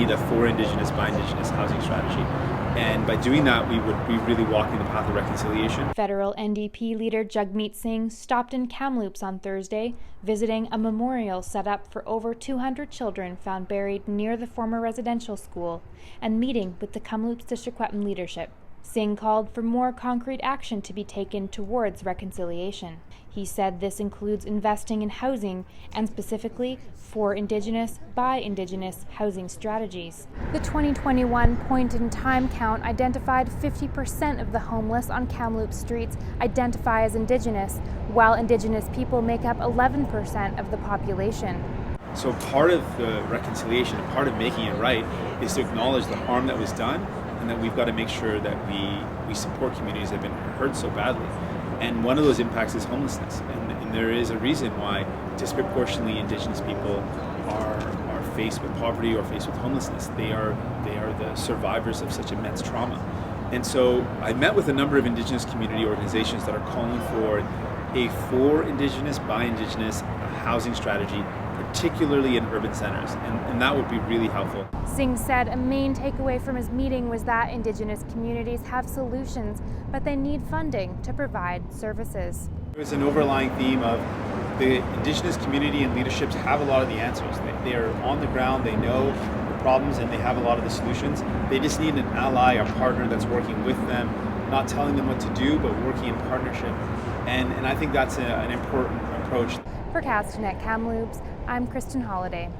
need a for Indigenous by Indigenous housing strategy. And by doing that, we would be really walking the path of reconciliation. Federal NDP leader Jagmeet Singh stopped in Kamloops on Thursday, visiting a memorial set up for over 200 children found buried near the former residential school, and meeting with the Kamloops Tk'emlups leadership. Singh called for more concrete action to be taken towards reconciliation. He said this includes investing in housing and specifically for Indigenous by Indigenous housing strategies. The 2021 point-in-time count identified 50% of the homeless on Kamloops streets identify as Indigenous, while Indigenous people make up 11% of the population. So part of the reconciliation, part of making it right, is to acknowledge the harm that was done, and that we've got to make sure that we support communities that have been hurt so badly. And one of those impacts is homelessness. And there is a reason why disproportionately Indigenous people are faced with poverty or faced with homelessness. They are the survivors of such immense trauma. And so I met with a number of Indigenous community organizations that are calling for a for Indigenous by Indigenous housing strategy, particularly in urban centers, and that would be really helpful. Singh said a main takeaway from his meeting was that Indigenous communities have solutions, but they need funding to provide services. There's an overlying theme of the Indigenous community and leaderships have a lot of the answers. They are on the ground, they know the problems, and they have a lot of the solutions. They just need an ally, a partner that's working with them, not telling them what to do, but working in partnership. And I think that's an important approach. For Castanet Kamloops, I'm Kristen Holiday.